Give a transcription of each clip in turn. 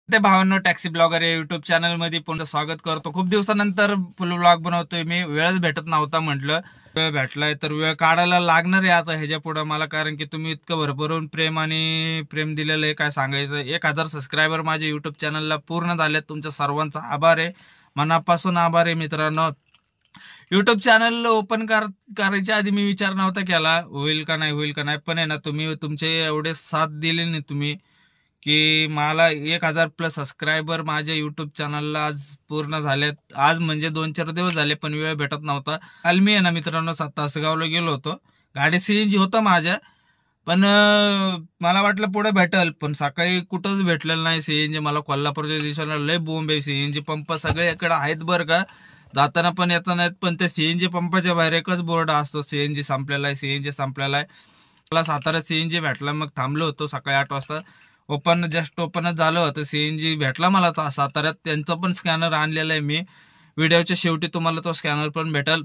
ते भावांनो taxi blogger या युट्यूब चॅनल मध्ये पुन्हा स्वागत करतो। खूप दिवसानंतर फुल ब्लॉग बनवतोय मी। वेळच भेटत नव्हता, म्हटलं वेळ भेटलाय तर वेळ काढायला लागणार आहे आता ह्याच्या पुढे मला, कारण की तुम्ही इतकं भरभरून प्रेम दिलेलं आहे, काय सांगायचं। 1000 सबस्क्रायबर माझ्या युट्यूब चॅनलला पूर्ण झालेत। तुमच्या सर्वांचा आभार आहे, मनापासून आभार आहे मित्रांनो। युट्यूब चॅनल ओपन करायच्या आधी मी विचार नव्हता केला होईल का नाही, पण आहे ना तुम्ही तुमचे एवढे साथ दिले नाही तुम्ही की मला 1000 प्लस सबस्क्रायबर माझ्या युट्यूब चॅनलला आज पूर्ण झालेत। आज म्हणजे 2-4 दिवस झाले, पण वेळ भेटत नव्हता। काल मी आहे ना मित्रांनो तासगावला गेलो होतो, गाडी सीएनजी होतं माझ्या, पण मला वाटलं पुढे भेटल, पण सकाळी कुठंच भेटलेलं नाही सीएनजी। मला कोल्हापूरच्या दिवसाला लय बोंब आहे, सीएनजी पंप सगळे इकडे आहेत बरं का, जाताना पण येताना आहेत, पण ते सीएनजी पंपाच्या बाहेर एकच बोर्ड असतो, सीएनजी संपलेला आहे। मला सातारा सीएनजी भेटला, मग थांबलो होतो सकाळी 8 वाजता। जस्ट ओपनच झालं होतं, सीएनजी भेटला मला साताऱ्यात। त्यांचा पण स्कॅनर आणलेला आहे मी, व्हिडिओच्या शेवटी तुम्हाला तो स्कॅनर पण भेटल।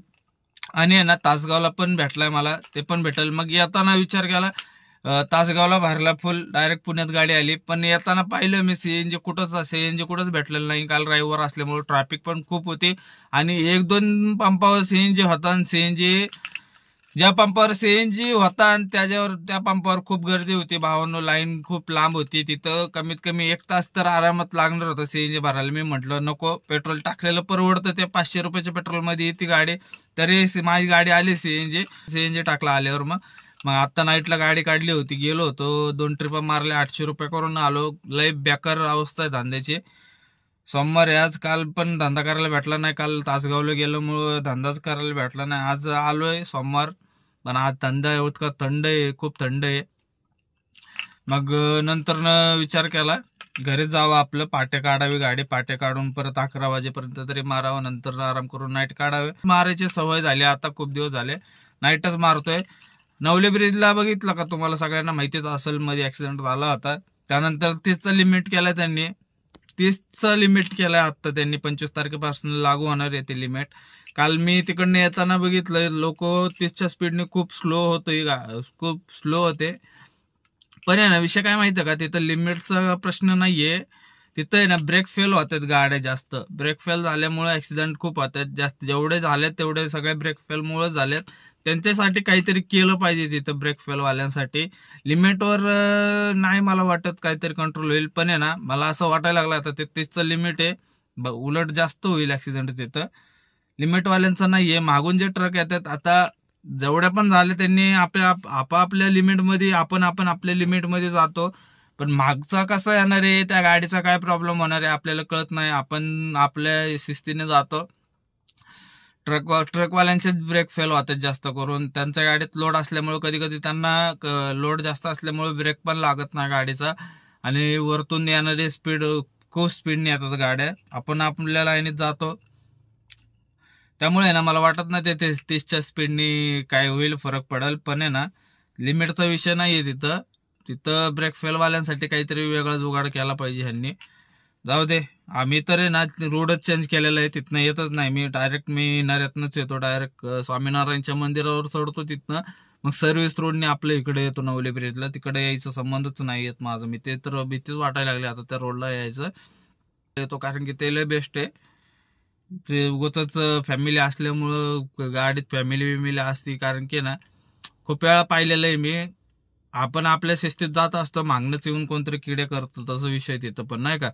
आणि आहे ना तासगावला पण भेटलाय मला, ते पण भेटल। मग येताना विचार केला तासगावला भरला फुल, डायरेक्ट पुण्यात गाडी आली, पण येताना पाहिलं मी सीएनजी कुठंच भेटलेलं नाही। काल रविवार असल्यामुळे ट्रॅफिक पण खूप होती, आणि 1-2 पंपावर सीएनजी होता, आणि सीएनजी ज्या पंपावर सीएनजी होता आणि त्या पंपावर खूप गर्दी होती भावांनो, लाईन खूप लांब होती। तिथं कमीत कमी 1 तास तर आरामात लागणार होता सीएनजी भरायला। मी म्हटलं नको, पेट्रोल टाकलेलं परवडतं, ते 500 रुपयाच्या पेट्रोल मध्ये येते गाडी, तरी माझी गाडी आली सीएनजी टाकला आल्यावर। मग आता नाईटला गाडी काढली होती, गेलो होतो, 2 ट्रिपा मारल्या, 800 रुपये करून आलो। लय बेकार अवस्था आहे धंद्याची। सोमवार आज, काल पण धंदा करायला भेटला नाही, काल तासगावला गेल्यामुळं धंदाच करायला भेटला नाही। आज आलोय सोमवार, पण आज धंदा इतका थंड आहे, खूप थंड आहे। मग नंतर विचार केला घरी जावं, आपलं पाटे काढावी, गाडी पाटे काढून परत 11 वाजेपर्यंत तरी मारावं, नंतर आराम करून नाईट काढावे। मारायची सवय झाली आता, खूप दिवस झाले नाईटच मारतोय। नवले ब्रिजला बघितलं का, तुम्हाला सगळ्यांना माहितीच असेल, मध्ये ऍक्सिडेंट झाला होता। त्यानंतर 30चं लिमिट केलंय त्यांनी, 30चं लिमिट केलंय आता त्यांनी, 25 तारखेपासून लागू होणार आहे ते लिमिट। काल मी तिकडनं येताना बघितलं, लोक 30च्या स्पीडने खूप स्लो होते। पण आहे ना विषय काय माहितीये का, तिथं लिमिटचा प्रश्न नाहीये, तिथं आहे ना ब्रेक फेल होतात गाड्या जास्त। ब्रेक फेल झाल्यामुळे ऍक्सिडेंट खूप होतात जास्त, जेवढे झालेत तेवढे सगळे ब्रेक फेल मुळे झालेत। त्यांच्यासाठी काहीतरी केलं पाहिजे तिथं, ब्रेक फेल वाल्यांसाठी। लिमिटवर नाही मला वाटत काहीतरी कंट्रोल होईल, पण आहे ना मला असं वाटायला लागलं आता ते 30चं लिमिट आहे, उलट जास्त होईल ऍक्सिडेंट तिथं। लिमिट वाल्यांचं नाहीये, मागून जे ट्रक येतात आता जेवढ्या पण झाले त्यांनी आपापल्या लिमिटमध्ये, आपण आपल्या लिमिटमध्ये जातो, पण मागचा कसा येणार आहे, त्या गाडीचा काय प्रॉब्लेम होणार आहे आपल्याला कळत नाही, आपण आपल्या शिस्तीने जातो। ट्रकवाल्यांचेच ब्रेक फेल होतात जास्त करून, त्यांच्या गाडीत लोड असल्यामुळे, कधी त्यांना लोड जास्त असल्यामुळे ब्रेक पण लागत नाही गाडीचा, आणि वरतून येणारी स्पीड खूप स्पीडने येतात गाड्या, आपण आपल्या लाईनीत जातो। त्यामुळे ना मला वाटत नाही ते 30च्या स्पीडनी काय होईल, फरक पडेल, पण आहे ना लिमिटचा विषय नाहीये तिथं ब्रेक फेल वाल्यांसाठी काहीतरी वेगळा जुगाड केला पाहिजे ह्यांनी। जाऊ दे, आम्ही तर आहे ना रोडच चेंज केलेला आहे, तिथनं येतच नाही मी, डायरेक्ट मी नऱ्यातनच येतो, डायरेक्ट स्वामीनारायणच्या मंदिरावर चढतो, तिथनं मग सर्व्हिस रोडने आपल्या इकडे येतो नवले ब्रिजला। तिकडे यायचा संबंधच नाही येत माझा, मी ते तर भीतीच वाटायला लागली आता त्या रोडला यायचं येतो, कारण की ते लय बेस्ट आहे। उगाचच फॅमिली असल्यामुळं, गाडीत फॅमिली असती, कारण की ना खूप वेळा पाहिलेलं आहे मी, आपण आपल्या शिस्तीत जात असतो, मागणंच येऊन कोणतरी किडे करतो, तसं विषय तिथं पण नाही का।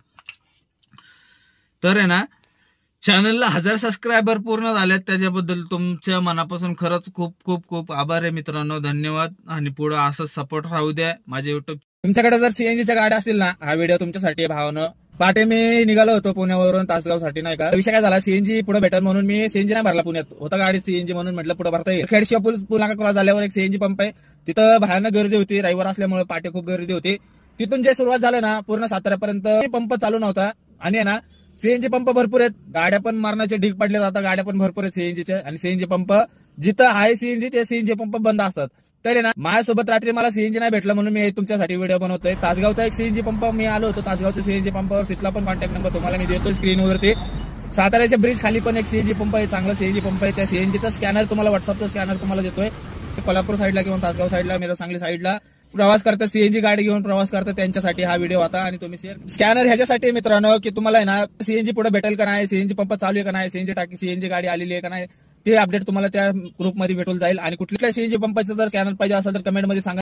तर आहे ना चॅनलला 1000 सबस्क्रायबर पूर्ण झालेत, त्याच्याबद्दल तुमच्या मनापासून खरंच खूप खूप खूप आभार आहे मित्रांनो, धन्यवाद। आणि पुढे असंच सपोर्ट राहू द्या माझे युट्यूब। तुमच्याकडे जर सीएनजीच्या गाड्या असतील ना, हा व्हिडिओ तुमच्यासाठी आहे भावानं। पहाटे मी निघालो होतो पुण्यावरून तासगावसाठी, नाही का, विषय काय झाला, सीएनजी पुढे भेटत म्हणून मी सीएनजी नाही भरला, पुण्यात होता गाडी सीएनजी म्हणून म्हटलं पुढे भरता येईल। खेडशिवा पूल नाका क्रॉस झाल्यावर एक सीएनजी पंप आहे, तिथं भयानक गर्दी होती, रविवार असल्यामुळे पहाटे खूप गर्दी होती। तिथून जे सुरुवात झालं ना पूर्ण साताऱ्यापर्यंत पंप चालू नव्हता, आणि आहे ना सीएनजी पंप भरपूर आहेत, गाड्या पण मारण्याचे ढीग पडले जातात, गाड्या पण भरपूर आहेत सीएनजीचे, आणि सीएनजी पंप जिथं आहे सीएनजी ते सीएनजी पंप बंद असतात। तर ना माझ्यासोबत रात्री मला सीएनजी नाही भेटलं म्हणून मी तुमच्यासाठी व्हिडिओ बनवतोय। तासगावचा एक सीएनजी पंप मी आलो होतो, तासगावच्या सीएनजी पंपावर, तिथला पण कॉन्टॅक्ट नंबर तुम्हाला मी देतो स्क्रीनवरती। साताऱ्याच्या ब्रिज खाली पण एक सीएनजी पंप आहे, चांगला सीएनजी पंप आहे, त्या सीएनजीचा स्कॅनर तुम्हाला व्हॉट्सअपचा स्कॅनर तुम्हाला देतोय, कोल्हापूर साईडला किंवा तासगाव साईडला, सांगली साईडला प्रवास करतात, सीएनजी गाडी घेऊन प्रवास करतात, त्यांच्यासाठी हा व्हिडिओ होता आणि तुम्ही शेअर. स्कॅनर ह्याच्यासाठी मित्रांनो की तुम्हाला आहे ना सीएनजी पुढे भेटेल का नाही, सीएनजी पंप चालू आहे का नाही, सीएनजी टाकी सीएनजी गाडी आलेली आहे का नाही, ते अपडेट तुम्हाला त्या ग्रुपमध्ये भेटून जाईल. आणि कुठल्या सीएनजी पंपाचा जर स्कॅनर पाहिजे असेल तर कमेंटमध्ये सांगा.